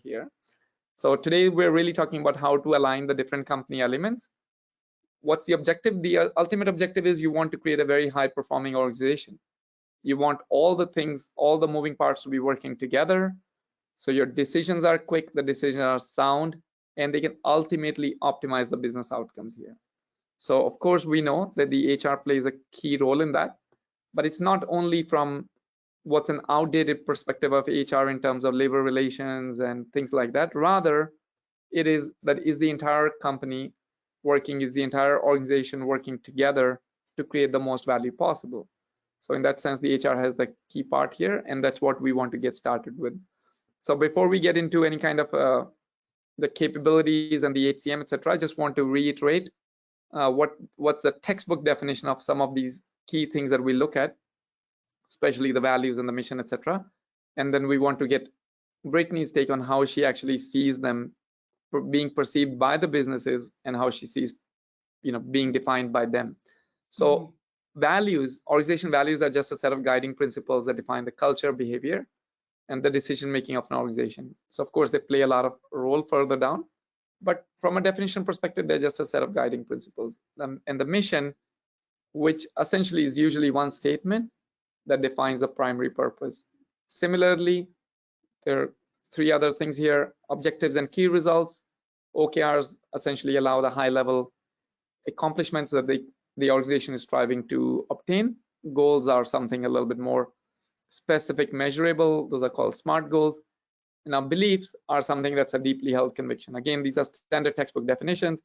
here. So today we're really talking about how to align the different company elements. What's the objective? The ultimate objective is you want to create a very high performing organization. You want all the things, all the moving parts to be working together. So your decisions are quick, the decisions are sound, and they can ultimately optimize the business outcomes here. So of course we know that the HR plays a key role in that, but it's not only from what's an outdated perspective of HR in terms of labor relations and things like that. Rather, it is that is the entire company working, is the entire organization working together to create the most value possible. So in that sense, the HR has the key part here, and that's what we want to get started with. So before we get into any kind of the capabilities and the HCM, etc., I just want to reiterate what's the textbook definition of some of these key things that we look at, especially the values and the mission, etc. And then we want to get Brittany's take on how she actually sees them being perceived by the businesses and how she sees, being defined by them. So values, organization values are just a set of guiding principles that define the culture, behavior, and the decision making of an organization. So of course they play a lot of role further down, but from a definition perspective, they're just a set of guiding principles. And the mission, which essentially is usually one statement that defines the primary purpose. Similarly, there are three other things here: objectives and key results. OKRs essentially allow the high level accomplishments that the organization is striving to obtain. Goals are something a little bit more specific, measurable. Those are called SMART goals. And our beliefs are something that's a deeply held conviction. Again, these are standard textbook definitions.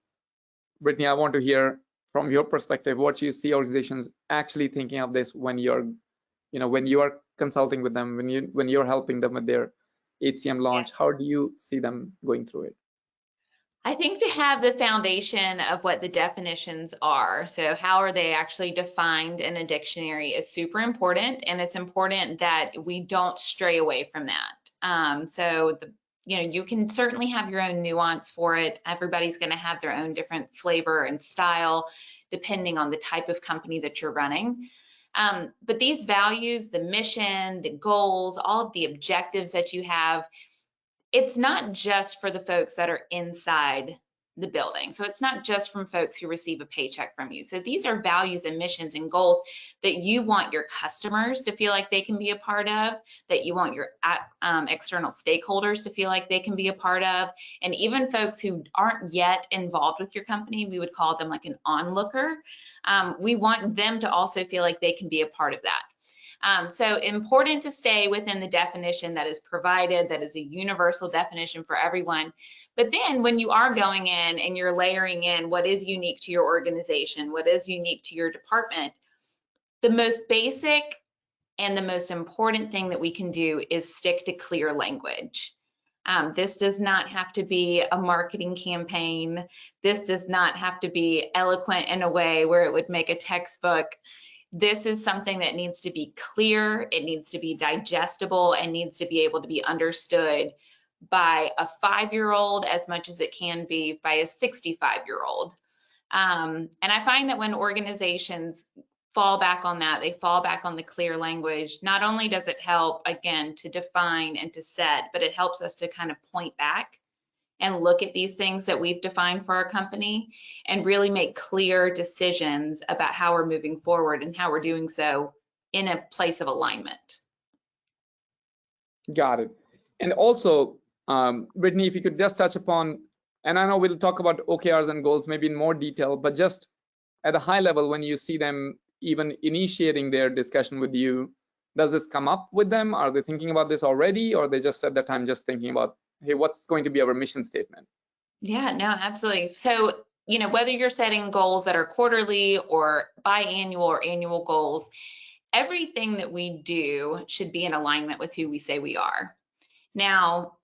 Brittany, I want to hear from your perspective what you see organizations actually thinking of this when you're, when you are consulting with them, when you're helping them with their HCM launch. How do you see them going through it? I think to have the foundation of what the definitions are, so how are they actually defined in a dictionary, is super important, and it's important that we don't stray away from that. You can certainly have your own nuance for it. Everybody's going to have their own different flavor and style depending on the type of company that you're running. But these values, the mission, the goals, all of the objectives that you have, it's not just for the folks that are inside the building. So it's not just from folks who receive a paycheck from you. So these are values and missions and goals that you want your customers to feel like they can be a part of, that you want your external stakeholders to feel like they can be a part of, and even folks who aren't yet involved with your company, we would call them like an onlooker. We want them to also feel like they can be a part of that. So important to stay within the definition that is provided, that is a universal definition for everyone. But then when you are going in and you're layering in what is unique to your organization, what is unique to your department, the most basic and the most important thing that we can do is stick to clear language. This does not have to be a marketing campaign. This does not have to be eloquent in a way where it would make a textbook. This is something that needs to be clear, it needs to be digestible, and needs to be able to be understood by a 5-year-old as much as it can be by a 65-year-old. And I find that when organizations fall back on that, they fall back on the clear language, not only does it help, again, to define and to set, but it helps us to kind of point back and look at these things that we've defined for our company and really make clear decisions about how we're moving forward and how we're doing so in a place of alignment. Got it. And also, Brittany, if you could just touch upon, and I know we'll talk about OKRs and goals maybe in more detail, but just at a high level, when you see them even initiating their discussion with you, does this come up with them? Are they thinking about this already, or they just at that time just thinking about, hey, what's going to be our mission statement? Yeah, no, absolutely. So, whether you're setting goals that are quarterly or biannual or annual goals, everything that we do should be in alignment with who we say we are. Now,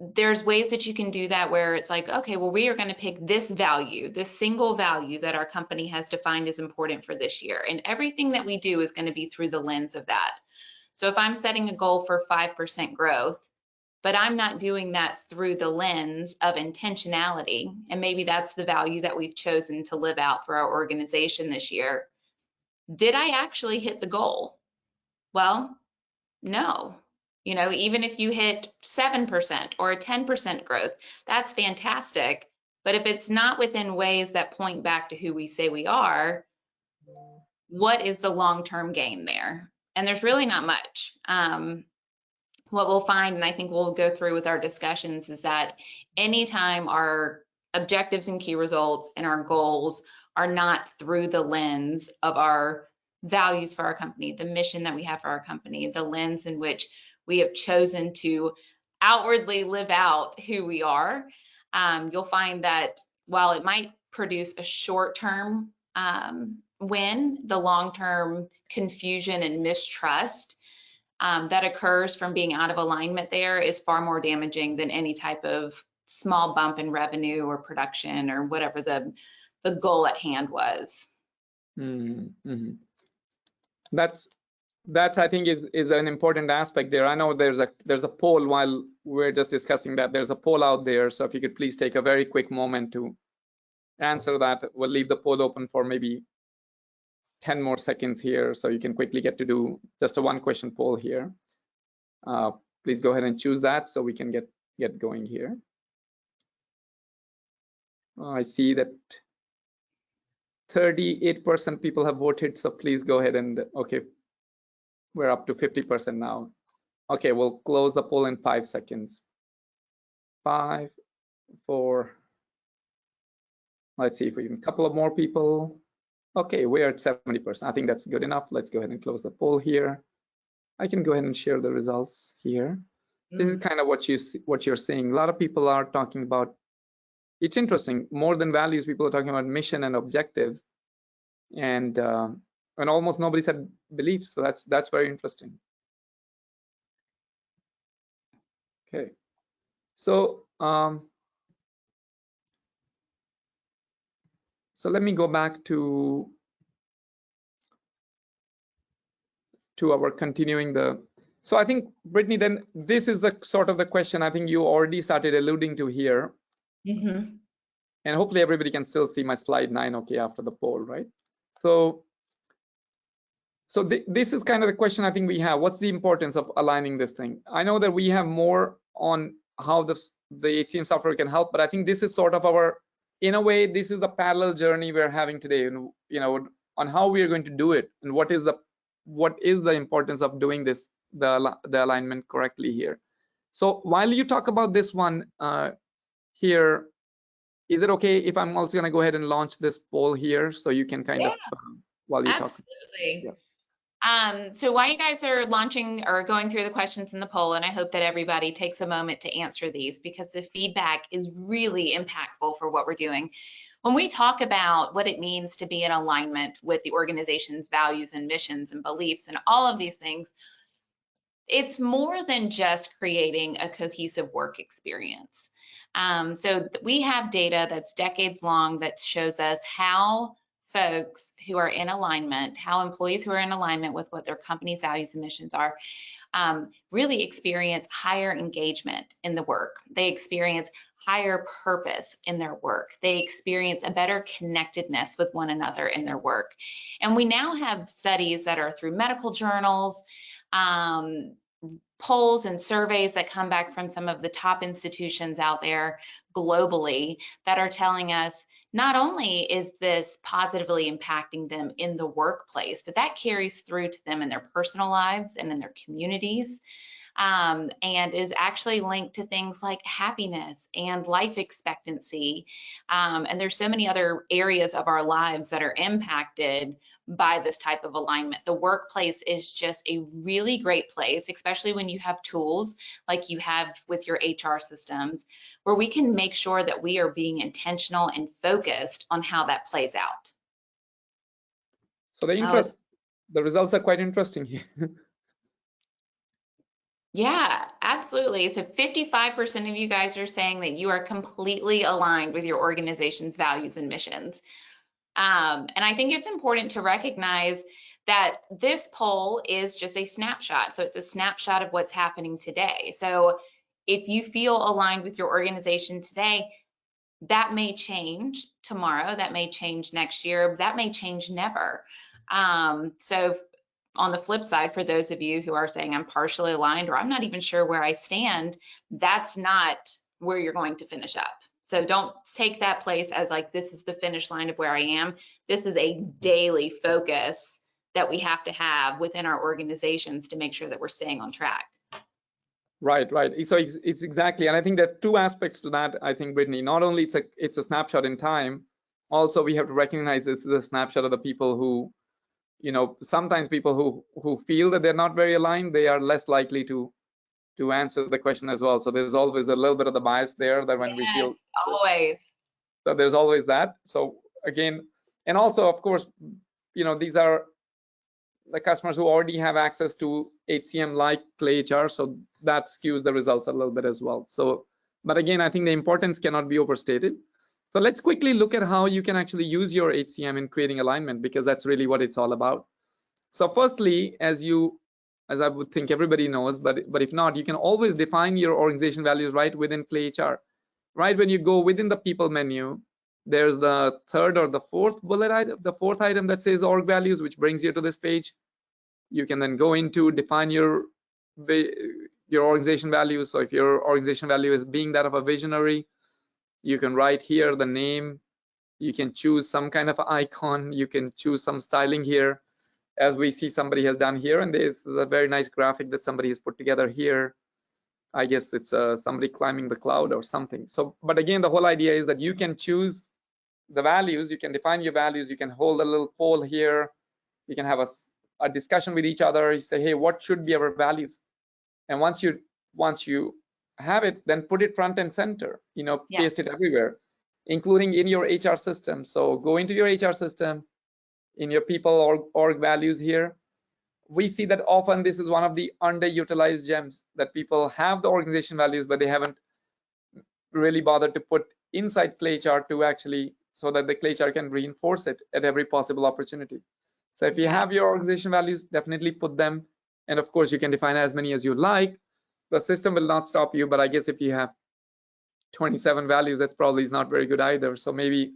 there's ways that you can do that where it's like, okay, well, we are going to pick this value, this single value that our company has defined as important for this year. And everything that we do is going to be through the lens of that. So if I'm setting a goal for 5% growth, but I'm not doing that through the lens of intentionality, and maybe that's the value that we've chosen to live out for our organization this year, did I actually hit the goal? Well, no. You know, even if you hit 7% or a 10% growth, that's fantastic. But if it's not within ways that point back to who we say we are, what is the long-term gain there? And there's really not much. What we'll find, and I think we'll go through with our discussions, is that anytime our objectives and key results and our goals are not through the lens of our values for our company, the mission that we have for our company, the lens in which we have chosen to outwardly live out who we are, you'll find that while it might produce a short-term win, the long-term confusion and mistrust that occurs from being out of alignment there is far more damaging than any type of small bump in revenue or production or whatever the goal at hand was. Mm-hmm. That's I think is an important aspect there. I know there's a poll while we're just discussing that. There's a poll out there, so if you could please take a very quick moment to answer that. We'll leave the poll open for maybe 10 more seconds here, so you can quickly get to do just a one question poll here. Please go ahead and choose that so we can get going here. I see that 38% people have voted, so please go ahead and, okay, we're up to 50% now. Okay, we'll close the poll in 5 seconds. 5, 4, let's see if we can, a couple of more people. Okay, we're at 70%. I think that's good enough. Let's go ahead and close the poll here. I can go ahead and share the results here. This is kind of what you're seeing. A lot of people are talking about, it's interesting, more than values, people are talking about mission and objectives, and almost nobody said beliefs. So that's very interesting. Okay, so so let me go back to our continuing the. So I think, Brittany, then this is the sort of the question I think you already started alluding to here. Mm-hmm. And hopefully everybody can still see my slide 9 okay after the poll, right? So this is kind of the question I think we have. What's the importance of aligning this thing? I know that we have more on how the HCM software can help, but I think this is sort of our, in a way, this is the parallel journey we're having today, and you know, on how we are going to do it, and what is the importance of doing this, the alignment correctly here. So while you talk about this one here, is it okay if I'm also going to go ahead and launch this poll here so you can kind of while you talk? Absolutely. So while you guys are launching or going through the questions in the poll, and I hope that everybody takes a moment to answer these because the feedback is really impactful for what we're doing. When we talk about what it means to be in alignment with the organization's values and missions and beliefs and all of these things, it's more than just creating a cohesive work experience. So we have data that's decades long that shows us how folks who are in alignment, how employees who are in alignment with what their company's values and missions are, really experience higher engagement in the work. They experience higher purpose in their work. They experience a better connectedness with one another in their work. And we now have studies that are through medical journals, polls and surveys that come back from some of the top institutions out there globally that are telling us not only is this positively impacting them in the workplace, but that carries through to them in their personal lives and in their communities, and is actually linked to things like happiness and life expectancy. And there's so many other areas of our lives that are impacted by this type of alignment. The workplace is just a really great place, especially when you have tools like you have with your HR systems, where we can make sure that we are being intentional and focused on how that plays out. So the results are quite interesting here. Yeah, absolutely. So 55% of you guys are saying that you are completely aligned with your organization's values and missions. And I think it's important to recognize that this poll is just a snapshot. So it's a snapshot of what's happening today. So if you feel aligned with your organization today, that may change tomorrow, that may change next year, that may change never. So on the flip side, for those of you who are saying I'm partially aligned or I'm not even sure where I stand, that's not where you're going to finish up. So don't take that place as like, this is the finish line of where I am. This is a daily focus that we have to have within our organizations to make sure that we're staying on track. Right, right. So it's exactly, and I think there are two aspects to that. I think, Brittany, not only it's a snapshot in time, also we have to recognize this is a snapshot of the people who, sometimes people who feel that they're not very aligned, they are less likely to answer the question as well. So there's always a little bit of the bias there that when we feel, always. so there's always that. So again, and also of course, these are the customers who already have access to HCM like Clay HR, so that skews the results a little bit as well. So, but again, I think the importance cannot be overstated. So let's quickly look at how you can actually use your HCM in creating alignment, because that's really what it's all about. So firstly, as I would think everybody knows, but if not, you can always define your organization values right within Clay HR. Right when you go within the people menu, there's the third or the fourth bullet item, the fourth item that says org values, which brings you to this page. You can then go into define your organization values. So if your organization value is being that of a visionary, you can write here the name. You can choose some kind of icon. You can choose some styling here, as we see somebody has done here. And this is a very nice graphic that somebody has put together here. I guess it's somebody climbing the cloud or something. So, but again, the whole idea is that you can choose the values, you can define your values, you can hold a little poll here, you can have a discussion with each other. You say, hey, what should be our values? And once you have it, then put it front and center, paste it everywhere, including in your HR system. So go into your HR system, in your people org values here. We see that often this is one of the underutilized gems, that people have the organization values, but they haven't really bothered to put inside Clay chart to actually, so that the Clay chart can reinforce it at every possible opportunity. So if you have your organization values, definitely put them. And of course, you can define as many as you like. The system will not stop you, but I guess if you have 27 values, that's probably is not very good either. So maybe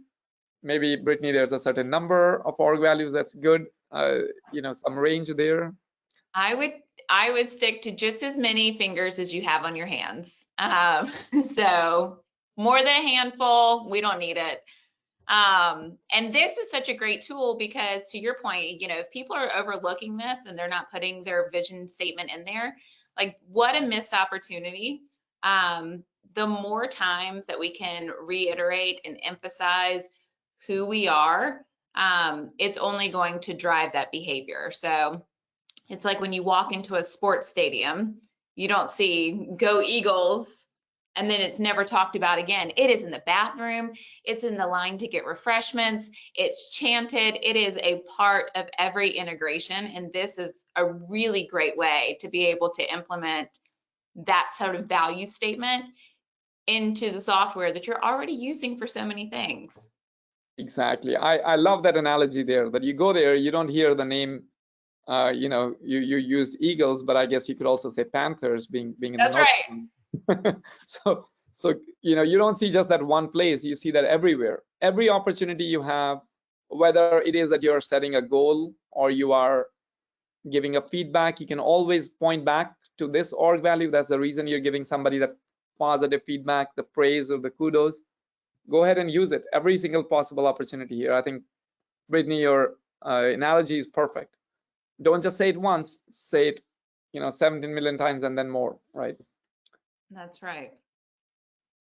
Brittany, there's a certain number of org values that's good. Some range there. I would stick to just as many fingers as you have on your hands. So more than a handful, we don't need it. And this is such a great tool because, to your point, if people are overlooking this and they're not putting their vision statement in there, like, what a missed opportunity. The more times that we can reiterate and emphasize who we are, it's only going to drive that behavior. So it's like when you walk into a sports stadium, you don't see "Go Eagles" and then it's never talked about again. It is in the bathroom, it's in the line to get refreshments, it's chanted, it is a part of every integration. And this is a really great way to be able to implement that sort of value statement into the software that you're already using for so many things. Exactly. I love that analogy there, that you go there, you don't hear the name, you used Eagles, but I guess you could also say Panthers being in That's the North. right. So you don't see just that one place, you see that everywhere. Every opportunity you have, whether it is that you're setting a goal or you are giving a feedback, you can always point back to this org value. That's the reason you're giving somebody that positive feedback, the praise or the kudos. Go ahead and use it every single possible opportunity here. I think, Brittany, your analogy is perfect. Don't just say it once, say it 17 million times and then more, right? That's right.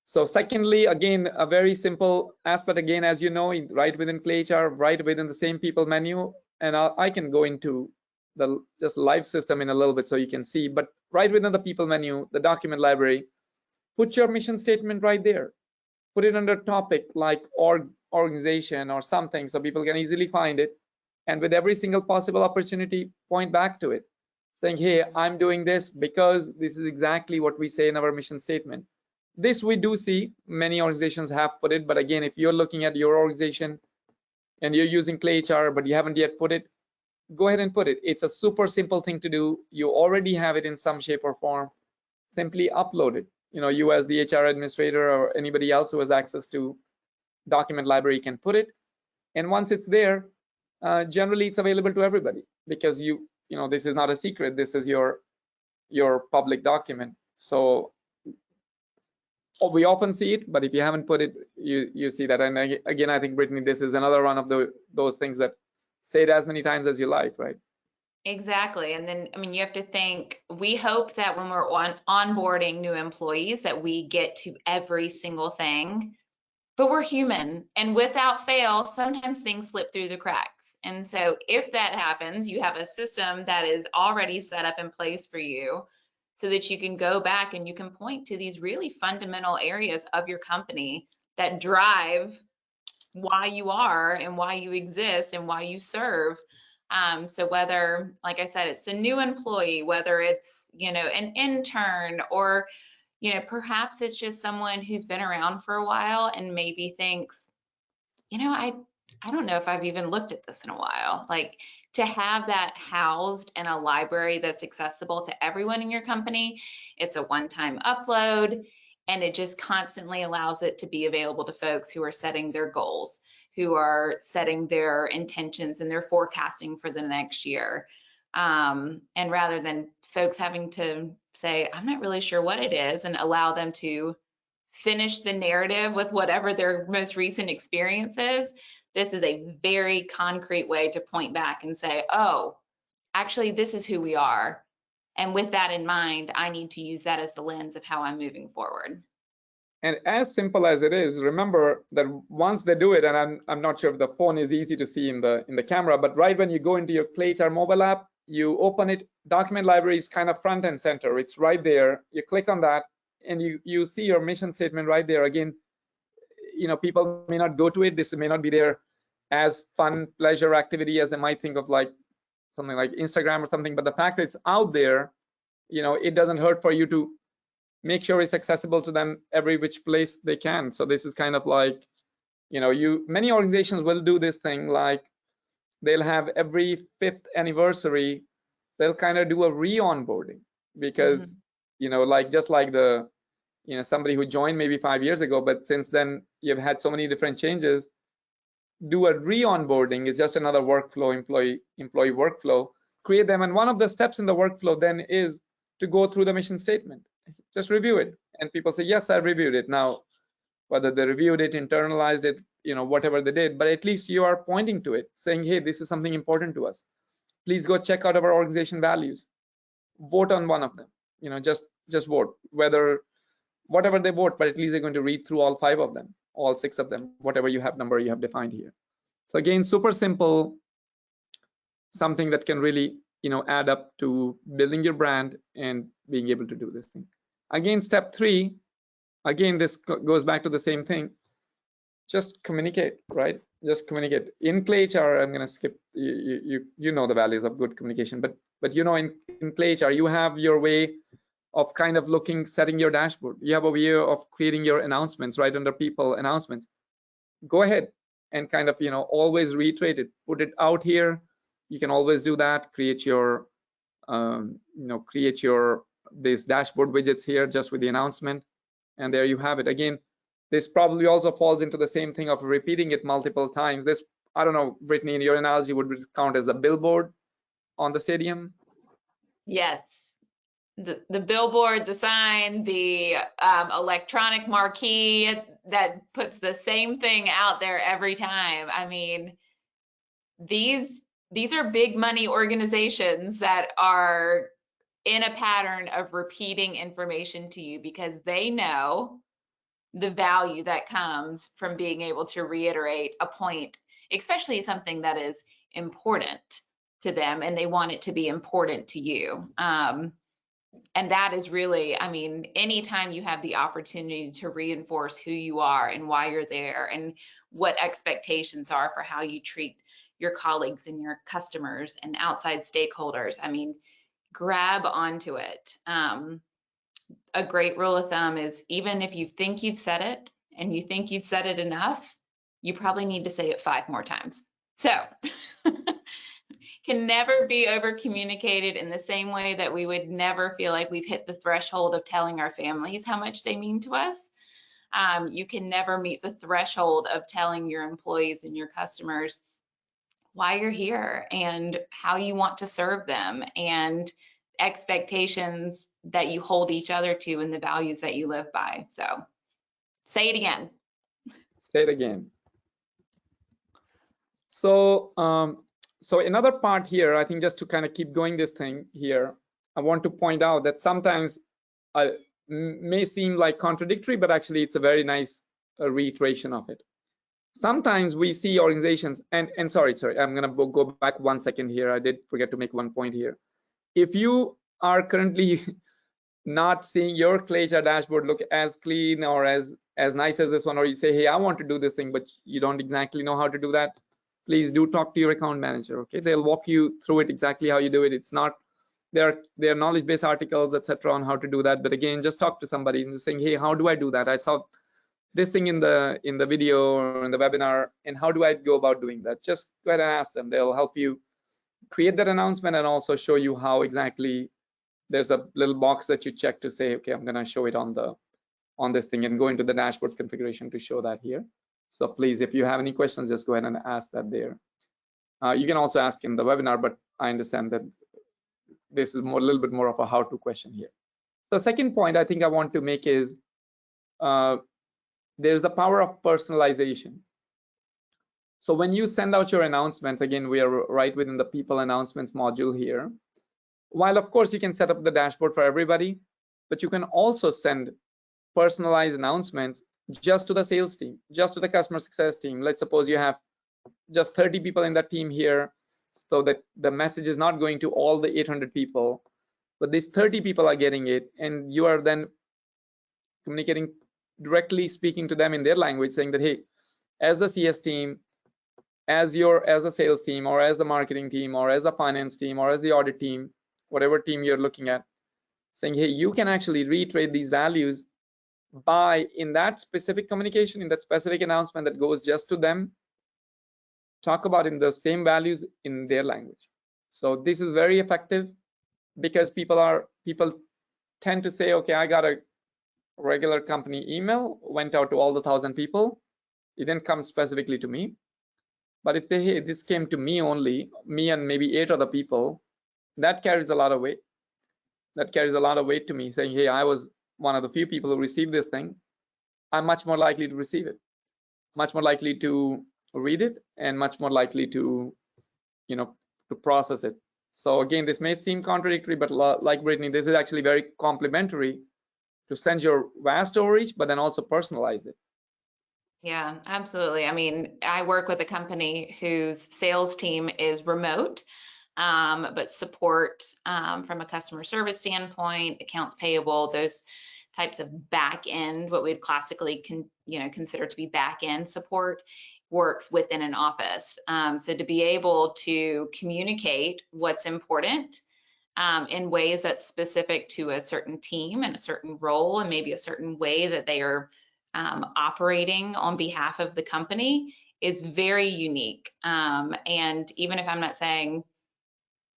So secondly, again, a very simple aspect, again, as you know, right within Clay HR, right within the same people menu, and I can go into the just live system in a little bit so you can see, but right within the people menu, the document library, put your mission statement right there. Put it under topic like organization or something so people can easily find it. And with every single possible opportunity, point back to it, saying, hey, I'm doing this because this is exactly what we say in our mission statement. This we do see many organizations have put it, but again, if you're looking at your organization and you're using Clay HR, but you haven't yet put it, go ahead and put it. It's a super simple thing to do. You already have it in some shape or form. Simply upload it. You as the HR administrator or anybody else who has access to document library can put it. And once it's there, generally it's available to everybody because you this is not a secret. This is your public document. So we often see it, but if you haven't put it, you see that. And again, I think, Brittany, this is another one of those things that say it as many times as you like, right? Exactly. And then, I mean, you have to think, we hope that when we're onboarding new employees, that we get to every single thing, but we're human. And without fail, sometimes things slip through the cracks. And so if that happens, you have a system that is already set up in place for you so that you can go back and you can point to these really fundamental areas of your company that drive why you are and why you exist and why you serve. So whether, like I said, it's the new employee, whether it's, an intern, or, perhaps it's just someone who's been around for a while and maybe thinks, I don't know if I've even looked at this in a while. Like, to have that housed in a library that's accessible to everyone in your company, it's a one-time upload, and it just constantly allows it to be available to folks who are setting their goals, who are setting their intentions and their forecasting for the next year. And rather than folks having to say, I'm not really sure what it is, and allow them to finish the narrative with whatever their most recent experience is, this is a very concrete way to point back and say, oh, actually, this is who we are. And with that in mind, I need to use that as the lens of how I'm moving forward. And as simple as it is, remember that once they do it, and I'm not sure if the phone is easy to see in the camera, but right when you go into your ClayHR mobile app, you open it, document library is kind of front and center. It's right there. You click on that, and you see your mission statement right there. Again, people may not go to it. This may not be their as fun pleasure activity as they might think of, like something like Instagram or something. But the fact that it's out there, it doesn't hurt for you to make sure it's accessible to them every which place they can. So this is kind of like, many organizations will do this thing, like they'll have every 5th anniversary, they'll kind of do a re-onboarding because, like just like somebody who joined maybe 5 years ago, but since then you've had so many different changes, do a re-onboarding is just another workflow, employee workflow, create them. And one of the steps in the workflow then is to go through the mission statement, just review it. And people say, yes, I reviewed it. Now, whether they reviewed it, internalized it, whatever they did, but at least you are pointing to it, saying, hey, this is something important to us. Please go check out our organization values. Vote on one of them. Just vote, whatever they vote, but at least they're going to read through all 5 of them, all 6 of them, whatever number you have defined here. So again, super simple, something that can really, add up to building your brand and being able to do this thing. Again, step 3, again, this goes back to the same thing. Just communicate, right? Just communicate. In ClayHR, I'm going to skip, you know the values of good communication, but in ClayHR, you have your way of kind of setting your dashboard. You have a way of creating your announcements right under people announcements. Go ahead and kind of, always reiterate it, put it out here. You can always do that. Create your, these dashboard widgets here just with the announcement. And there you have it. Again, this probably also falls into the same thing of repeating it multiple times. This, I don't know, Brittany, in your analogy, would count as a billboard on the stadium? Yes. The billboard, the sign, the electronic marquee that puts the same thing out there every time. I mean, these are big money organizations that are in a pattern of repeating information to you because they know the value that comes from being able to reiterate a point, especially something that is important to them, and they want it to be important to you. And that is really, I mean, anytime you have the opportunity to reinforce who you are and why you're there and what expectations are for how you treat your colleagues and your customers and outside stakeholders, I mean, grab onto it. A great rule of thumb is, even if you think you've said it and you think you've said it enough, you probably need to say it 5 more times. So can never be over communicated in the same way that we would never feel like we've hit the threshold of telling our families how much they mean to us. You can never meet the threshold of telling your employees and your customers why you're here and how you want to serve them and expectations that you hold each other to and the values that you live by. So say it again. Say it again. So, so another part here, I think just to kind of keep going this thing here, I want to point out that sometimes may seem like contradictory, but actually it's a very nice reiteration of it. Sometimes we see organizations, and sorry, I'm gonna go back 1 second here. I did forget to make one point here. If you are currently not seeing your Claycha dashboard look as clean or as nice as this one, or you say, hey, I want to do this thing, but you don't exactly know how to do that, please do talk to your account manager. Okay, they'll walk you through it exactly how you do it. It's not there are knowledge-based articles, etc., on how to do that. But again, just talk to somebody and just saying, hey, how do I do that? I saw this thing in the video or in the webinar, and how do I go about doing that? Just go ahead and ask them. They'll help you create that announcement and also show you how exactly. There's a little box that you check to say, okay, I'm going to show it on this thing, and go into the dashboard configuration to show that here. So please, if you have any questions, just go ahead and ask that there. You can also ask in the webinar, but I understand that this is a little bit more of a how-to question here. So second point I think I want to make is there's the power of personalization. So when you send out your announcements, again, we are right within the people announcements module here. While of course you can set up the dashboard for everybody, but you can also send personalized announcements just to the sales team, just to the customer success team. Let's suppose you have just 30 people in that team here, so that the message is not going to all the 800 people, but these 30 people are getting it, and you are then communicating directly, speaking to them in their language, saying that, hey, as the CS team, as a sales team, or as the marketing team, or as the finance team, or as the audit team, whatever team you're looking at, saying, hey, you can actually reiterate these values by, in that specific communication, in that specific announcement that goes just to them, talk about in the same values in their language. So this is very effective because people tend to say, okay, I got a regular company email, went out to all the 1,000 people, it didn't come specifically to me. But if they, hey, this came to me only, me and maybe 8 other people, that carries a lot of weight. That carries a lot of weight to me, saying, hey, I was one of the few people who received this thing. I'm much more likely to receive it, much more likely to read it, and much more likely to, to process it. So again, this may seem contradictory, but like Brittany, this is actually very complementary to send your vast overreach, but then also personalize it. Yeah, absolutely. I mean, I work with a company whose sales team is remote, but support from a customer service standpoint, accounts payable, those types of back end, what we'd classically consider to be back end support, works within an office. So to be able to communicate what's important in ways that's specific to a certain team and a certain role and maybe a certain way that they are operating on behalf of the company is very unique. And even if I'm not saying,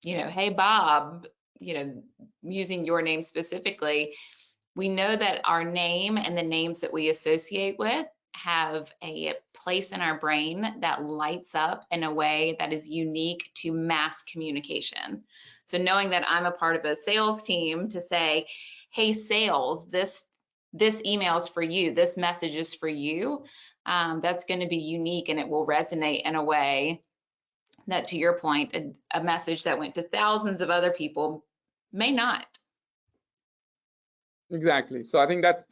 hey, Bob, using your name specifically, we know that our name and the names that we associate with have a place in our brain that lights up in a way that is unique to mass communication. So knowing that I'm a part of a sales team to say, hey, sales, this email is for you, this message is for you, that's going to be unique, and it will resonate in a way that, to your point, a message that went to thousands of other people may not. Exactly. So I think that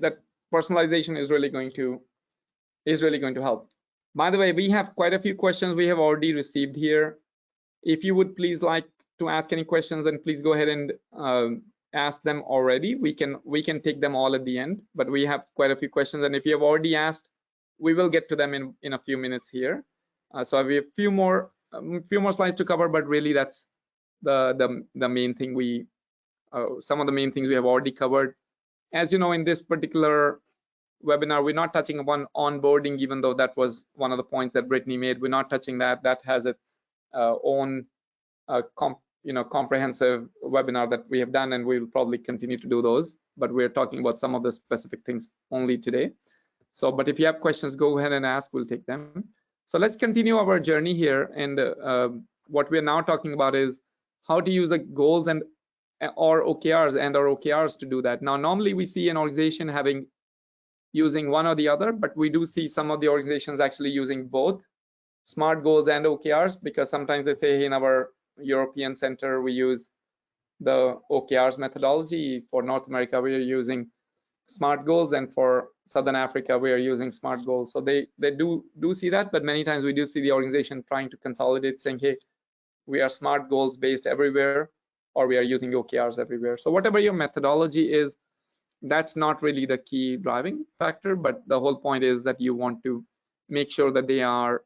personalization is really going to help. By the way, we have quite a few questions we have already received here. If you would please like to ask any questions, then please go ahead and ask them already. We can take them all at the end, but we have quite a few questions, and if you have already asked, we will get to them in a few minutes here. So we have a few more slides to cover, but really that's the main thing some of the main things we have already covered. As you know, in this particular webinar, we're not touching upon onboarding, even though that was one of the points that Brittany made. We're not touching that. That has its own comprehensive webinar that we have done, and we'll probably continue to do those. But we're talking about some of the specific things only today. So, but if you have questions, go ahead and ask. We'll take them. So let's continue our journey here. And what we're now talking about is how to use the goals and or OKRs to do that. Now, normally we see an organization using one or the other, but we do see some of the organizations actually using both SMART goals and OKRs, because sometimes they say in our European center we use the OKRs methodology. For North America we are using SMART goals, and for Southern Africa we are using SMART goals. So they do see that, but many times we do see the organization trying to consolidate, saying, hey, we are SMART goals based everywhere, or we are using OKRs everywhere. So whatever your methodology is, that's not really the key driving factor, but the whole point is that you want to make sure that they are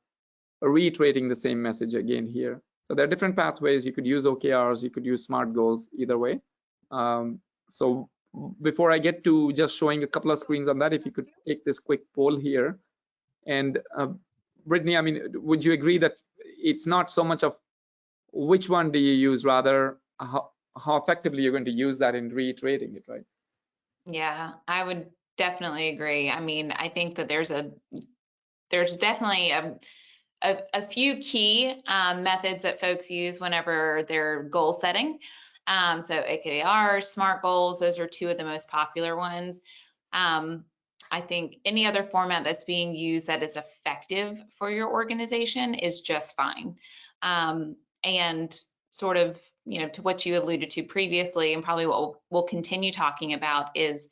reiterating the same message again here. So there are different pathways. You could use OKRs, you could use SMART goals, either way. So before I get to just showing a couple of screens on that, if you could take this quick poll here. And Brittany, I mean, would you agree that it's not so much of which one do you use, rather how effectively you're going to use that in reiterating it, right? Yeah, I would definitely agree. I mean, I think that there's definitely a few key methods that folks use whenever they're goal setting. So OKRs, SMART goals, those are two of the most popular ones. I think any other format that's being used that is effective for your organization is just fine. And sort of, to what you alluded to previously, and probably what we'll continue talking about, is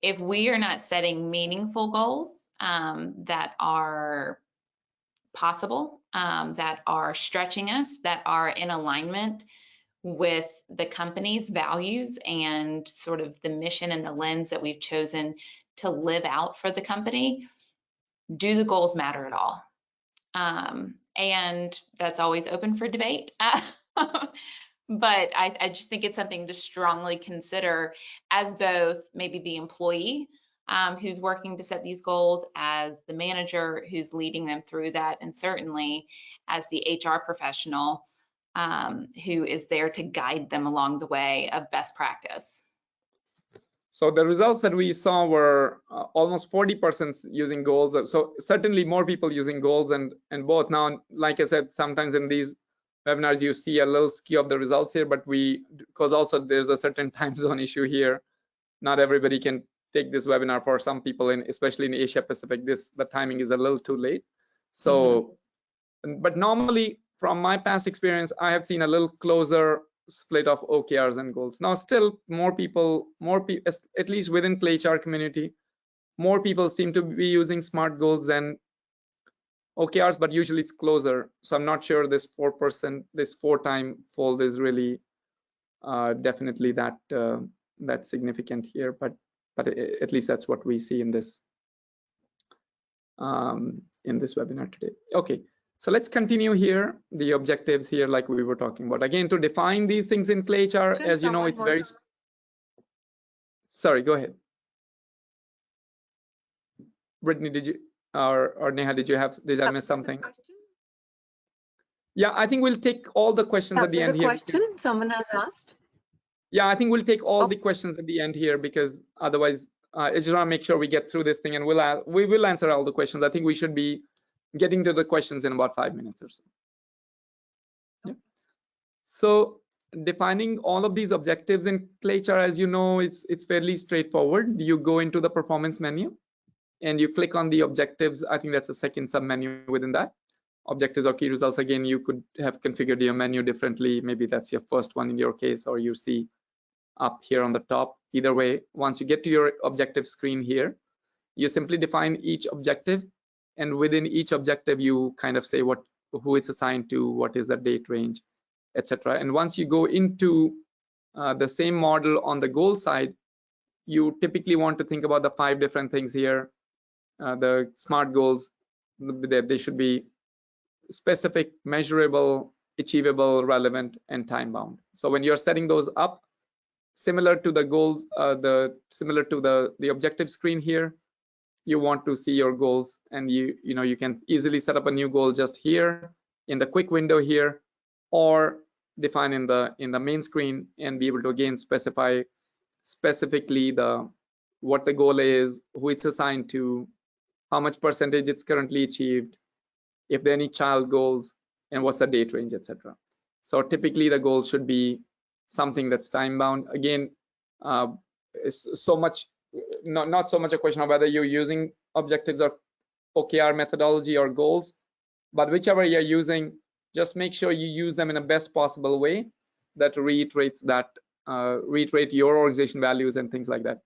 if we are not setting meaningful goals that are possible, that are stretching us, that are in alignment with the company's values and sort of the mission and the lens that we've chosen to live out for the company, do the goals matter at all? And that's always open for debate. But I just think it's something to strongly consider as both maybe the employee who's working to set these goals, as the manager who's leading them through that, and certainly as the HR professional who is there to guide them along the way of best practice. So the results that we saw were almost 40% using goals. So certainly more people using goals and both. Now, like I said, sometimes in these webinars you see a little skew of the results here, but because also there's a certain time zone issue here. Not everybody can take this webinar. For some people, especially in Asia Pacific, the timing is a little too late. So, but normally from my past experience, I have seen a little closer split of OKRs and goals. Now, still more people, at least within the HR community, more people seem to be using SMART goals than OKRs, but usually it's closer. So I'm not sure this 4%, this 4-time fold is really definitely that significant here, but at least that's what we see in this webinar today. Okay, so let's continue here. The objectives here, like we were talking about, again, to define these things in Clay HR, as you know, it's very. Sorry, go ahead. Brittany, did you or Neha, did I miss something? Yeah, I think we'll take all the questions at the end here. Question someone has asked. Yeah, I think we'll take all the questions at the end here, because otherwise I just want to make sure we get through this thing, and we will answer all the questions. I think we should be getting to the questions in about 5 minutes or so. Yeah. So defining all of these objectives in Clay HR, as you know, it's fairly straightforward. You go into the performance menu and you click on the objectives. I think that's the second sub menu within that. Objectives or key results. Again, you could have configured your menu differently. Maybe that's your first one in your case, or you see up here on the top. Either way, once you get to your objective screen here, you simply define each objective, and within each objective you kind of say who it's assigned to, what is the date range, etc. And once you go into the same model on the goal side, you typically want to think about the 5 different things here. The SMART goals, they should be specific, measurable, achievable, relevant, and time bound. So when you're setting those up, similar to the goals, similar to the objective screen here, you want to see your goals, and you can easily set up a new goal just here in the quick window here, or define in the main screen and be able to again specify specifically what the goal is, who it's assigned to, how much percentage it's currently achieved, if there are any child goals, and what's the date range, etc. So typically the goal should be something that's time bound. Again, it's so much not so much a question of whether you're using objectives or OKR methodology or goals, but whichever you're using, just make sure you use them in a best possible way that reiterates that reiterate your organization values and things like that.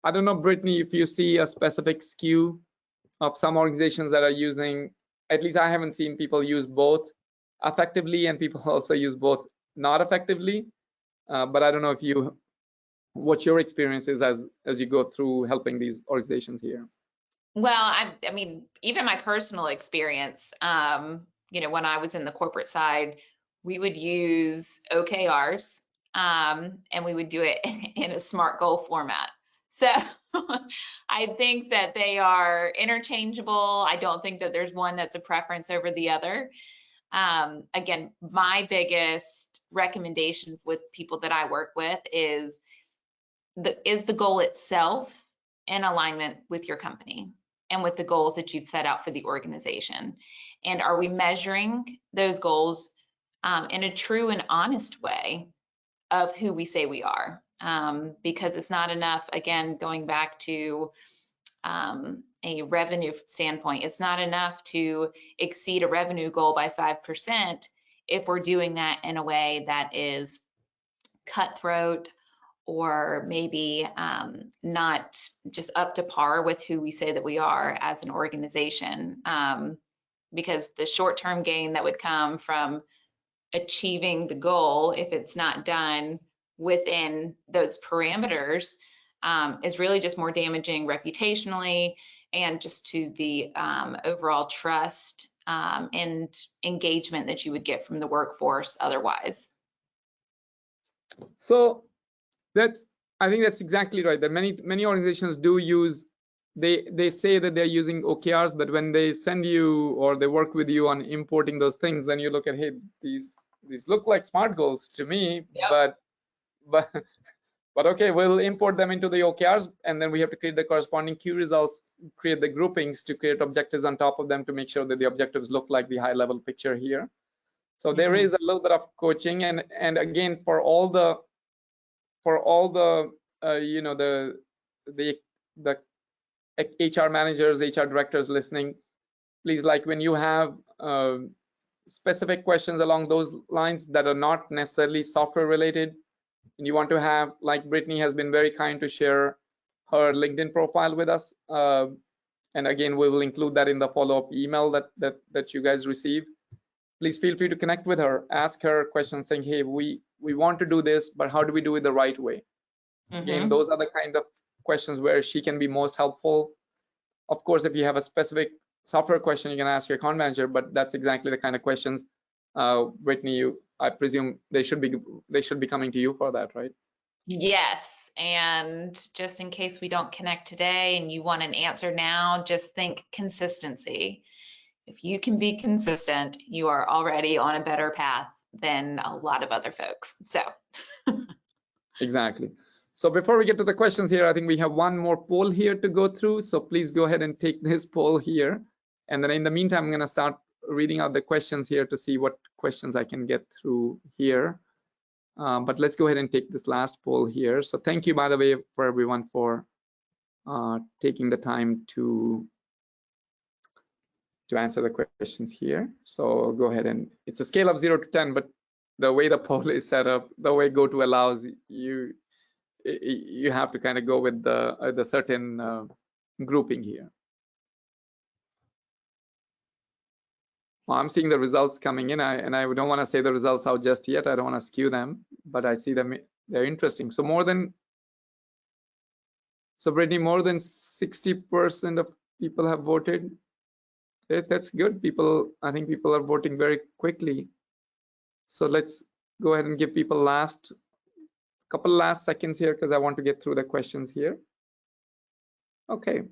I don't know, Brittany, if you see a specific skew of some organizations that are using, at least I haven't seen people use both effectively and people also use both not effectively. But I don't know if you, what your experience is as you go through helping these organizations here. Well, I mean, even my personal experience, you know, when I was in the corporate side, we would use OKRs, and we would do it in a SMART goal format. So I think that they are interchangeable. I don't think that there's one that's a preference over the other. Again, my biggest recommendations with people that I work with is the goal itself in alignment with your company and with the goals that you've set out for the organization? And are we measuring those goals in a true and honest way of who we say we are? Because it's not enough, again, going back to a revenue standpoint, it's not enough to exceed a revenue goal by 5% if we're doing that in a way that is cutthroat, or maybe not just up to par with who we say that we are as an organization. Because the short-term gain that would come from achieving the goal, if it's not done within those parameters, is really just more damaging reputationally and just to the overall trust and engagement that you would get from the workforce otherwise. So I think that's exactly right. That many organizations do use, they say that they're using OKRs, but when they send you or they work with you on importing those things, then you look at, hey, these look like SMART goals to me, yep. but okay, we'll import them into the OKRs, and then we have to create the corresponding key results, create the groupings to create objectives on top of them to make sure that the objectives look like the high level picture here. So there is a little bit of coaching, and again, for all the you know, the HR managers, HR directors listening, please, like when you have specific questions along those lines that are not necessarily software related, and you want to have, like Brittany has been very kind to share her LinkedIn profile with us, and again, we will include that in the follow-up email that you guys receive. Please feel free to connect with her, ask her questions saying, hey, we want to do this, but how do we do it the right way? Again, those are the kind of questions where she can be most helpful. Of course, if you have a specific software question, you can ask your account manager, but that's exactly the kind of questions, Brittany, I presume they should be coming to you for that, right? Yes, and just in case we don't connect today and you want an answer now, just think consistency. If you can be consistent, you are already on a better path than a lot of other folks. So exactly. So before we get to the questions here, I think we have one more poll here to go through. So please go ahead and take this poll here. And then in the meantime, I'm going to start reading out the questions here to see what questions I can get through here. But let's go ahead and take this last poll here. So thank you, by the way, for everyone for taking the time to answer the questions here. So go ahead, and it's a scale of 0 to 10, but the way the poll is set up, the way GoTo allows you have to kind of go with the certain grouping here. Well, I'm seeing the results coming in, and I don't want to say the results out just yet. I don't want to skew them, but I see them, they're interesting. So Brittany, more than 60% of people have voted. That's good. I think people are voting very quickly. So let's go ahead and give people couple last seconds here, because I want to get through the questions here. Okay,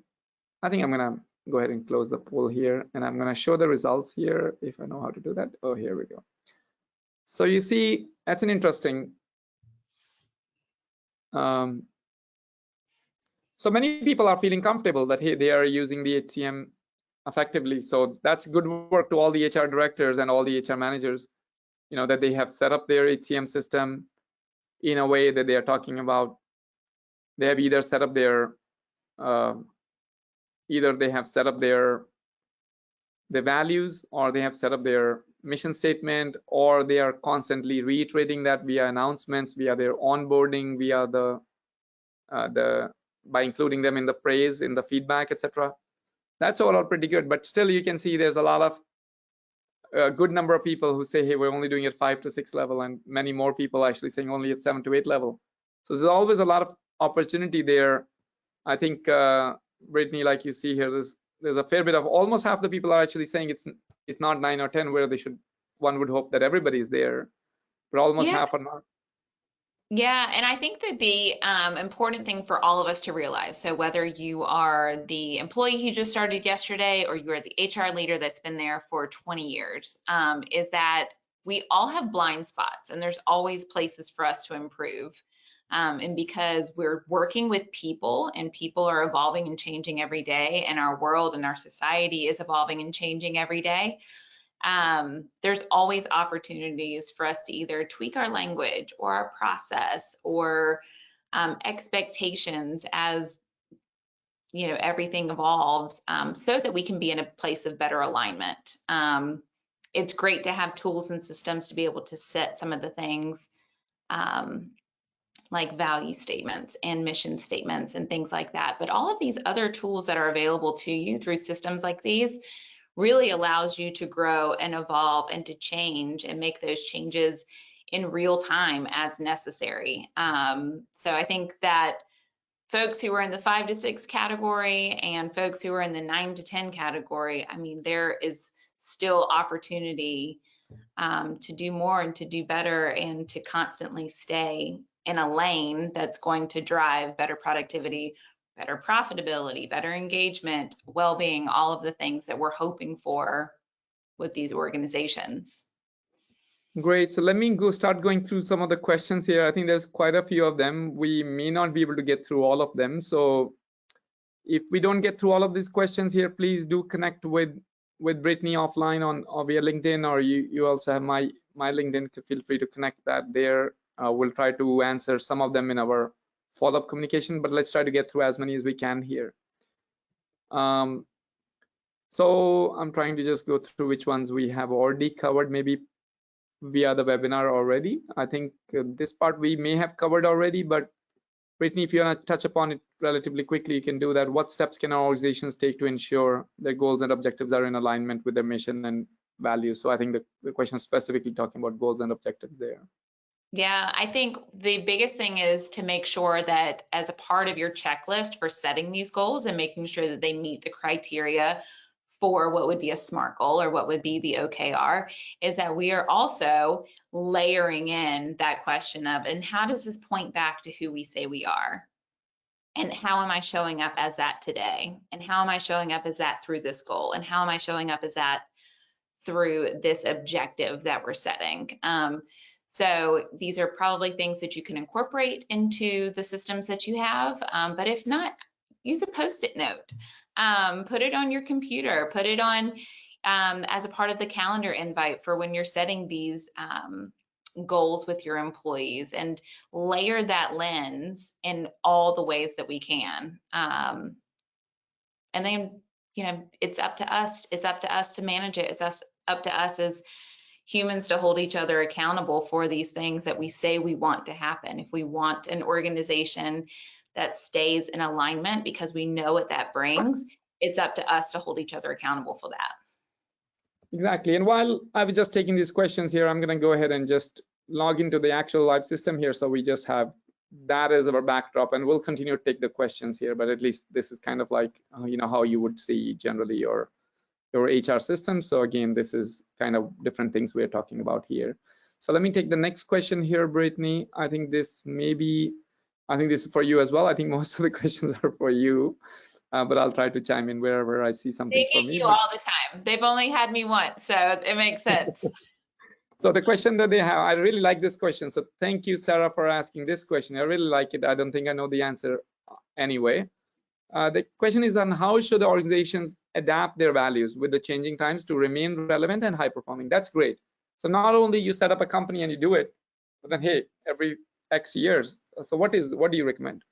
I think I'm gonna go ahead and close the poll here, and I'm gonna show the results here if I know how to do that. Oh, here we go. So you see, that's an interesting. So many people are feeling comfortable that, hey, they are using the HCM effectively. So that's good work to all the HR directors and all the HR managers, that they have set up their HCM system in a way that they are talking about. They have either set up their the values, or they have set up their mission statement, or they are constantly reiterating that via announcements, via their onboarding, via by including them in the praise, in the feedback, etc. That's all pretty good, but still you can see there's a lot of a good number of people who say, hey, we're only doing it 5 to 6 level, and many more people actually saying only at 7 to 8 level. So there's always a lot of opportunity there. I think Brittany, like you see here, there's a fair bit of, almost half the people are actually saying it's not 9 or 10 where they should. One would hope that everybody's there, but almost half are not. Yeah, and I think that the important thing for all of us to realize, so whether you are the employee who just started yesterday or you are the HR leader that's been there for 20 years, is that we all have blind spots and there's always places for us to improve. And because we're working with people and people are evolving and changing every day, and our world and our society is evolving and changing every day, there's always opportunities for us to either tweak our language or our process or expectations as everything evolves, so that we can be in a place of better alignment. It's great to have tools and systems to be able to set some of the things like value statements and mission statements and things like that. But all of these other tools that are available to you through systems like these really allows you to grow and evolve and to change and make those changes in real time as necessary. So I think that folks who are in the 5 to 6 category and folks who are in the 9 to 10 category, I mean, there is still opportunity to do more and to do better and to constantly stay in a lane that's going to drive better productivity, better profitability, better engagement, well-being, all of the things that we're hoping for with these organizations. Great. So let me start going through some of the questions here. I think there's quite a few of them. We may not be able to get through all of them. So if we don't get through all of these questions here, please do connect with Brittany offline or via LinkedIn, or you also have my LinkedIn. Feel free to connect that there. We'll try to answer some of them in our follow-up communication, but let's try to get through as many as we can here. So I'm trying to just go through which ones we have already covered, maybe via the webinar already. I think this part we may have covered already, but Brittany, if you want to touch upon it relatively quickly, you can do that. What steps can our organizations take to ensure their goals and objectives are in alignment with their mission and values? So I think the question is specifically talking about goals and objectives there. Yeah, I think the biggest thing is to make sure that as a part of your checklist for setting these goals and making sure that they meet the criteria for what would be a SMART goal or what would be the OKR, is that we are also layering in that question of, and how does this point back to who we say we are? And how am I showing up as that today? And how am I showing up as that through this goal? And how am I showing up as that through this objective that we're setting? So these are probably things that you can incorporate into the systems that you have. But if not, use a Post-it note. Put it on your computer, put it on as a part of the calendar invite for when you're setting these goals with your employees, and layer that lens in all the ways that we can. And then, it's up to us. It's up to us to manage it. It's up to us as humans to hold each other accountable for these things that we say we want to happen. If we want an organization that stays in alignment because we know what that brings, it's up to us to hold each other accountable for that. Exactly. And while I was just taking these questions here, I'm going to go ahead and just log into the actual live system here. So we just have that as our backdrop, and we'll continue to take the questions here, but at least this is kind of like, how you would see generally your HR system. So again, this is kind of different things we're talking about here. So let me take the next question here, Brittany. I think this is for you as well. I think most of the questions are for you, but I'll try to chime in wherever I see something for me. They get you all the time. They've only had me once, so it makes sense. So the question that they have, I really like this question. So thank you, Sarah, for asking this question. I really like it. I don't think I know the answer anyway. The question is on how should the organizations adapt their values with the changing times to remain relevant and high performing. That's great. So not only you set up a company and you do it, but then hey, every X years. So what do you recommend?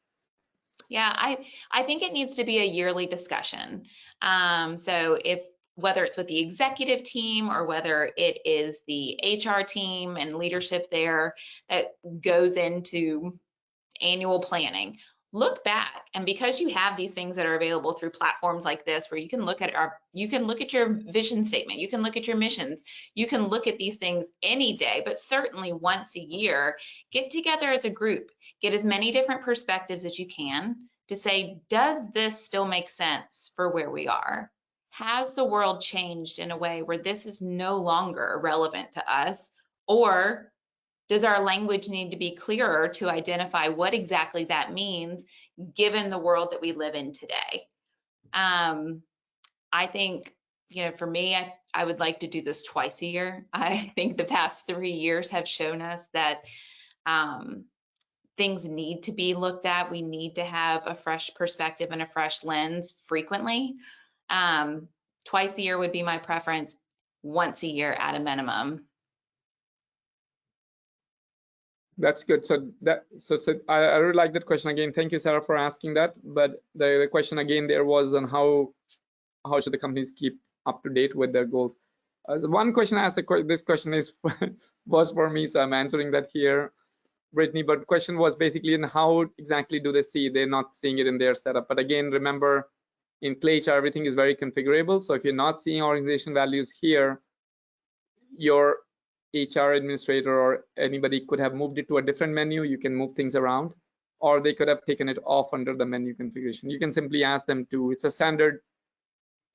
Yeah, I think it needs to be a yearly discussion. So whether it's with the executive team or whether it is the HR team and leadership there that goes into annual planning, look back, and because you have these things that are available through platforms like this where you can look at your vision statement, you can look at your missions, you can look at these things any day, but certainly once a year, get together as a group, get as many different perspectives as you can to say, does this still make sense for where we are? Has the world changed in a way where this is no longer relevant to us? Or does our language need to be clearer to identify what exactly that means given the world that we live in today? I think, for me, I would like to do this twice a year. I think the past 3 years have shown us that things need to be looked at. We need to have a fresh perspective and a fresh lens frequently. Twice a year would be my preference, once a year at a minimum. That's good. So I really like that question again. Thank you, Sarah, for asking that. But the question again there was on how should the companies keep up to date with their goals. So one question I asked, this question was for me, so I'm answering that here, Brittany. But the question was basically in how exactly do they see? They're not seeing it in their setup. But again, remember, in Clay HR, everything is very configurable. So if you're not seeing organization values here, your HR administrator or anybody could have moved it to a different menu. You can move things around, or they could have taken it off under the menu configuration. You can simply ask them to. It's a standard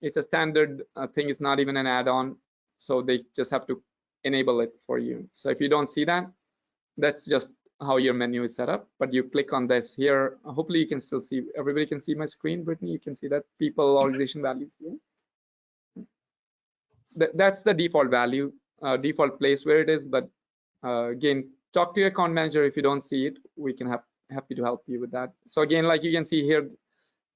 thing. It's not even an add-on, so they just have to enable it for you. So if you don't see that, that's just how your menu is set up. But you click on this here. Hopefully you can still see. Everybody can see my screen. Brittany, you can see that people organization values here. That's the default value. Default place where it is, but again, talk to your account manager. If you don't see it, we can happy to help you with that. So again, like you can see here,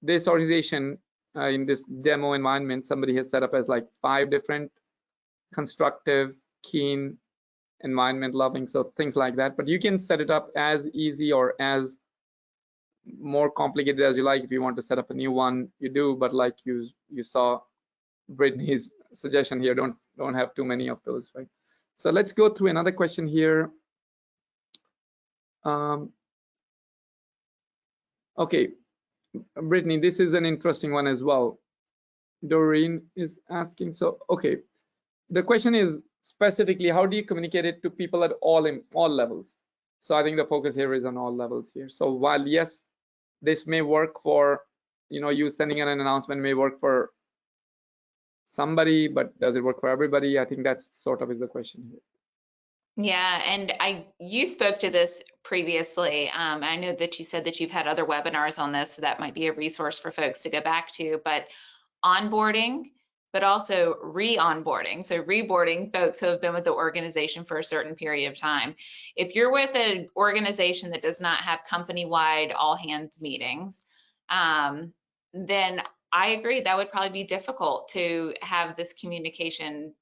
this organization in this demo environment, somebody has set up as like 5 different constructive, keen, environment loving, so things like that. But you can set it up as easy or as more complicated as you like. If you want to set up a new one, you do. But like you saw Brittany's suggestion here, don't have too many of those, right? So let's go through another question here. Okay, Brittany, this is an interesting one as well. Doreen is asking, so okay, the question is specifically, how do you communicate it to people at all levels? So I think the focus here is on all levels here. So while yes, this may work for, you sending an announcement may work for somebody, but does it work for everybody? I think that's sort of is the question here. Yeah, and you spoke to this previously. I know that you said that you've had other webinars on this, so that might be a resource for folks to go back to. But onboarding, but also re-onboarding. So reboarding folks who have been with the organization for a certain period of time. If you're with an organization that does not have company-wide all-hands meetings, then I agree that would probably be difficult to have this communication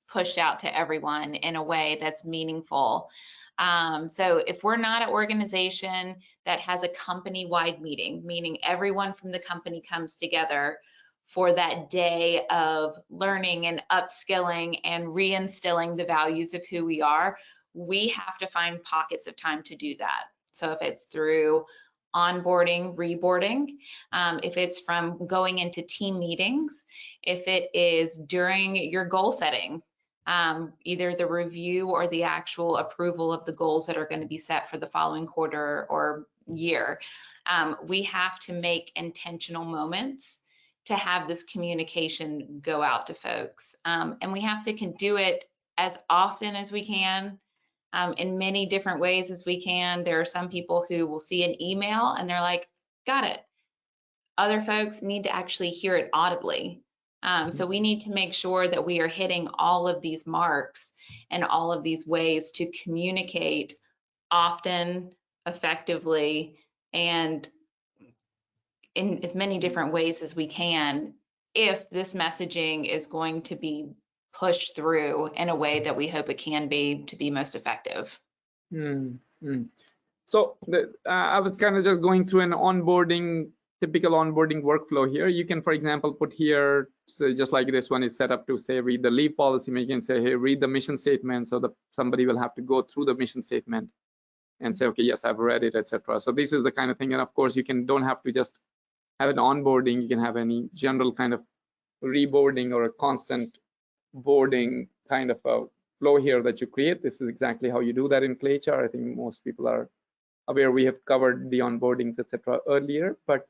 pushed out to everyone in a way that's meaningful. So if we're not an organization that has a company-wide meeting, meaning everyone from the company comes together for that day of learning and upskilling and reinstilling the values of who we are, we have to find pockets of time to do that. So if it's through onboarding, reboarding, if it's from going into team meetings, if it is during your goal setting, either the review or the actual approval of the goals that are going to be set for the following quarter or year, we have to make intentional moments to have this communication go out to folks. And we have to do it as often as we can, in many different ways as we can. There are some people who will see an email and they're like, got it. Other folks need to actually hear it audibly. So we need to make sure that we are hitting all of these marks and all of these ways to communicate often, effectively, and in as many different ways as we can if this messaging is going to be pushed through in a way that we hope it can be to be most effective. So I was kind of just going through an typical onboarding workflow here. You can, for example, put here, so just like this one is set up to say, read the leave policy, you can say, hey, read the mission statement. So somebody will have to go through the mission statement and say, okay, yes, I've read it, etc. So this is the kind of thing. And of course, you don't have to just have an onboarding. You can have any general kind of reboarding or a constant boarding kind of a flow here that you create. This is exactly how you do that in ClayHR. I think most people are aware. We have covered the onboardings, etc. earlier, but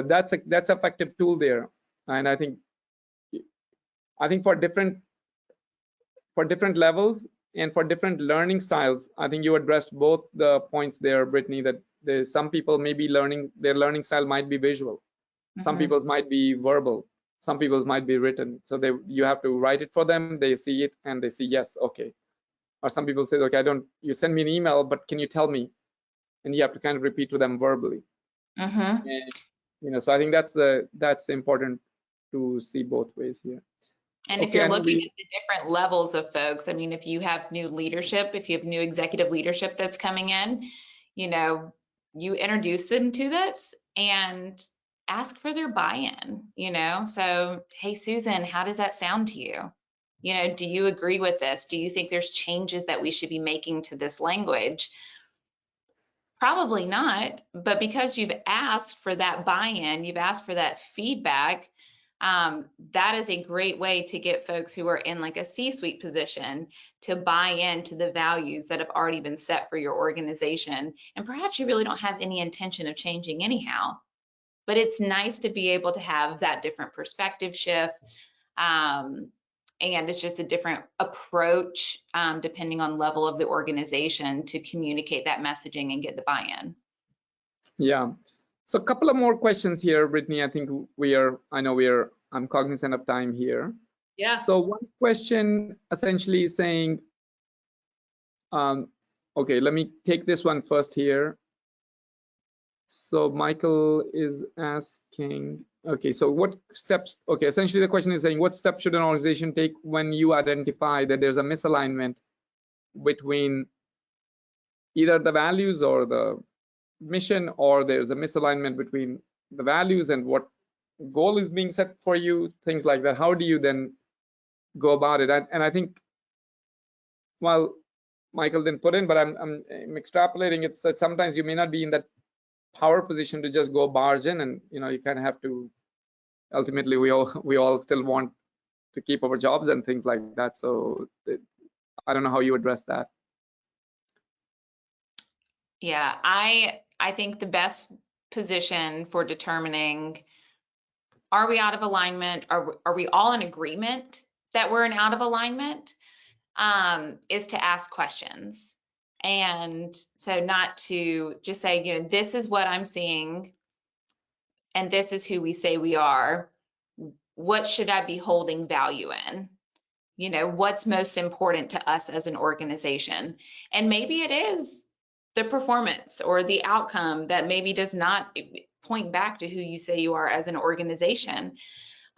that's an effective tool there. And I think for different levels and for different learning styles, I think you addressed both the points there, Brittany, that there's some people may be their learning style might be visual. Some people's might be verbal. Some people's might be written. So you have to write it for them. They see it and they say, yes, okay. Or some people say, okay, you send me an email, but can you tell me? And you have to kind of repeat to them verbally. And, so I think that's important to see both ways here. And if you're looking at the different levels of folks, I mean, if you have new leadership, if you have new executive leadership that's coming in, you introduce them to this and ask for their buy-in, So, hey, Susan, how does that sound to you? Do you agree with this? Do you think there's changes that we should be making to this language? Probably not, but because you've asked for that buy-in, you've asked for that feedback, that is a great way to get folks who are in like a C-suite position to buy into the values that have already been set for your organization. And perhaps you really don't have any intention of changing anyhow, but it's nice to be able to have that different perspective shift. And it's just a different approach depending on level of the organization to communicate that messaging and get the buy-in. Yeah. So a couple of more questions here, Brittany. I think I'm cognizant of time here. Yeah. So one question essentially is saying, okay, let me take this one first here. So Michael is asking, okay, so what steps, okay, essentially the question is saying, what steps should an organization take when you identify that there's a misalignment between either the values or the mission, or there's a misalignment between the values and what goal is being set for you, things like that. How do you then go about it? And I think, well, Michael didn't put in, but I'm extrapolating. It's that sometimes you may not be in that power position to just go barge in, and you kind of have to. Ultimately, we all still want to keep our jobs and things like that. So I don't know how you address that. Yeah, I think the best position for determining, are we out of alignment? Are we all in agreement that we're out of alignment? Is to ask questions. And so not to just say, this is what I'm seeing and this is who we say we are. What should I be holding value in? What's most important to us as an organization? And maybe it is the performance or the outcome that maybe does not point back to who you say you are as an organization.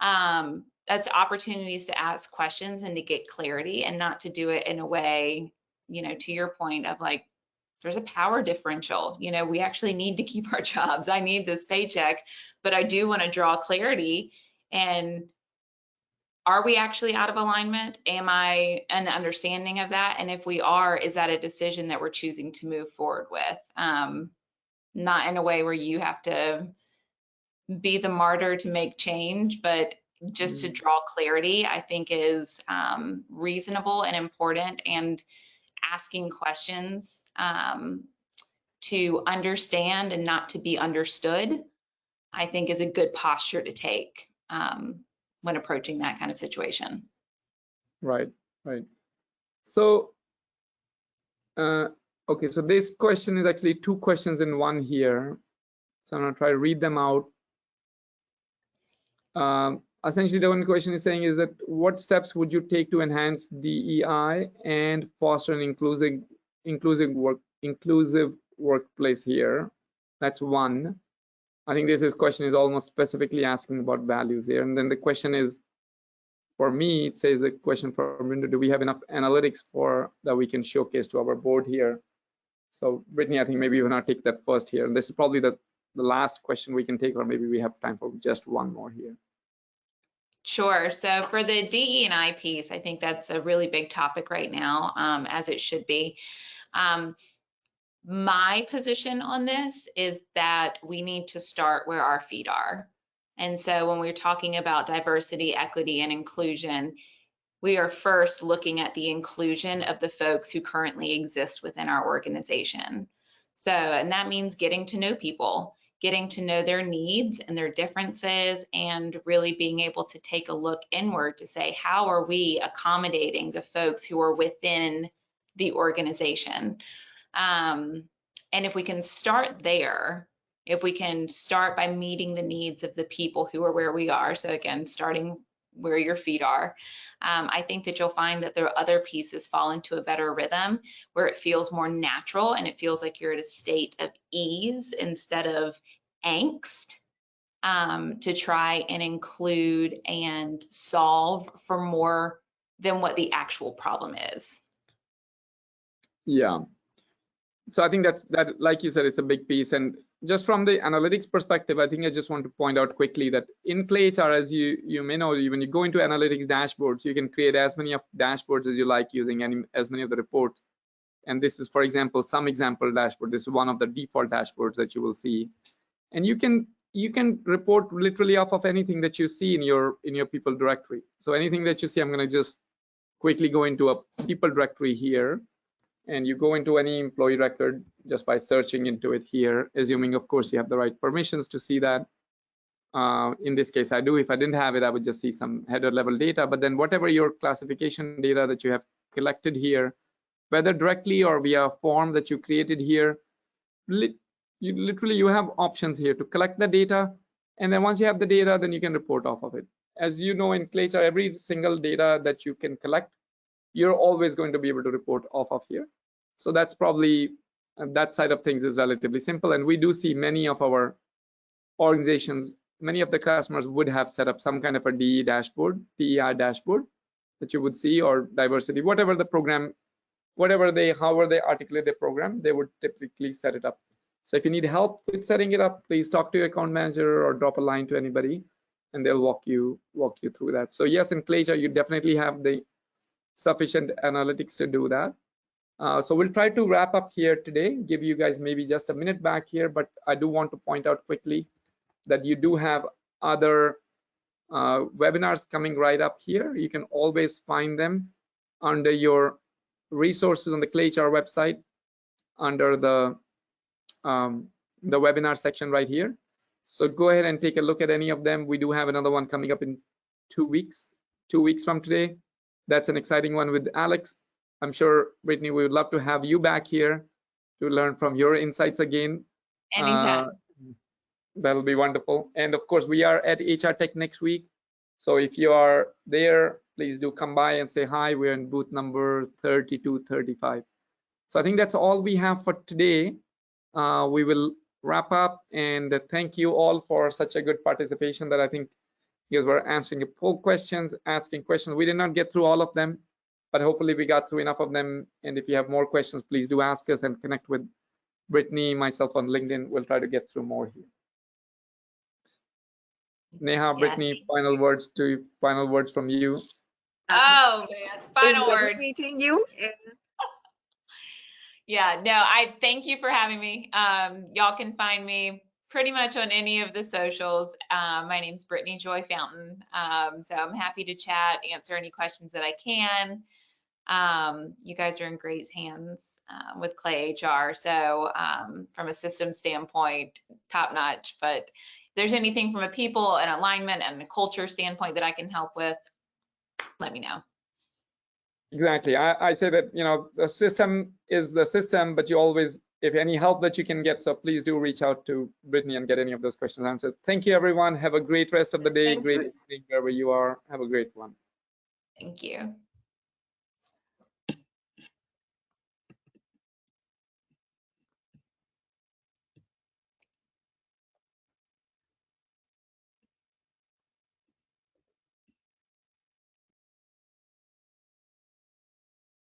That's opportunities to ask questions and to get clarity, and not to do it in a way, to your point of like, there's a power differential. We actually need to keep our jobs. I need this paycheck, but I do want to draw clarity. And are we actually out of alignment? Am I an understanding of that? And if we are, is that a decision that we're choosing to move forward with? Not in a way where you have to be the martyr to make change, but just to draw clarity, I think is reasonable and important. And asking questions to understand and not to be understood, I think is a good posture to take when approaching that kind of situation. Right. So, okay, so this question is actually two questions in one here. So I'm gonna try to read them out. Essentially, the one question is saying is that what steps would you take to enhance DEI and foster an inclusive workplace here? That's one. I think this question is almost specifically asking about values here. And then the question is, for me, it says the question for Brinda, do we have enough analytics for that we can showcase to our board here? So Brittany, I think maybe you want to take that first here. And this is probably the last question we can take, or maybe we have time for just one more here. Sure. So for the DE&I piece, I think that's a really big topic right now, as it should be. My position on this is that we need to start where our feet are. And so when we're talking about diversity, equity, and inclusion, we are first looking at the inclusion of the folks who currently exist within our organization. So, and that means getting to know people, getting to know their needs and their differences, and really being able to take a look inward to say, how are we accommodating the folks who are within the organization? And if we can start there, if we can start by meeting the needs of the people who are where we are, so again, starting where your feet are, I think that you'll find that there are other pieces fall into a better rhythm where it feels more natural and it feels like you're at a state of ease instead of angst, to try and include and solve for more than what the actual problem is. Yeah. So I think that, like you said, it's a big piece. And just from the analytics perspective, I think I just want to point out quickly that in Clay HR, as you may know, when you go into analytics dashboards, you can create as many of dashboards as you like using as many of the reports. And this is, for example, some example dashboard. This is one of the default dashboards that you will see. And you can report literally off of anything that you see in your people directory. So anything that you see, I'm going to just quickly go into a people directory here. And you go into any employee record just by searching into it here, assuming, of course, you have the right permissions to see that. In this case, I do. If I didn't have it, I would just see some header level data. But then whatever your classification data that you have collected here, whether directly or via a form that you created here, you have options here to collect the data. And then once you have the data, then you can report off of it. As you know, in Clay HR, every single data that you can collect, you're always going to be able to report off of here. So that's probably, that side of things is relatively simple. And we do see many of our organizations, many of the customers would have set up some kind of a DE dashboard, DEI dashboard that you would see, or diversity, whatever the program, however they articulate their program, they would typically set it up. So if you need help with setting it up, please talk to your account manager or drop a line to anybody, and they'll walk you through that. So yes, in Clay HR, you definitely have the sufficient analytics to do that. So we'll try to wrap up here today, give you guys maybe just a minute back here, but I do want to point out quickly that you do have other webinars coming right up here. You can always find them under your resources on the Clay HR website, under the webinar section right here. So go ahead and take a look at any of them. We do have another one coming up in 2 weeks from today. That's an exciting one with Alex. I'm sure, Brittany, we would love to have you back here to learn from your insights again. Anytime. That'll be wonderful. And of course, we are at HR Tech next week. So if you are there, please do come by and say hi. We're in booth number 3235. So I think that's all we have for today. We will wrap up, and thank you all for such a good participation that I think you guys were answering your poll questions, asking questions. We did not get through all of them, but hopefully we got through enough of them. And if you have more questions, please do ask us and connect with Brittany, myself on LinkedIn. We'll try to get through more here. Neha, Brittany, final words from you. Oh man, final words. Meeting you. Yeah, no, I thank you for having me. Y'all can find me pretty much on any of the socials. My name's Brittany Joy Fountain. So I'm happy to chat, answer any questions that I can. You guys are in great hands with Clay HR. So from a system standpoint, top notch. But if there's anything from a people and alignment and a culture standpoint that I can help with, let me know. Exactly. I say that, you know, the system is the system, but you always, if any help that you can get, so please do reach out to Brittany and get any of those questions answered. Thank you, everyone. Have a great rest of the day. Great evening wherever you are. Have a great one. Thank you.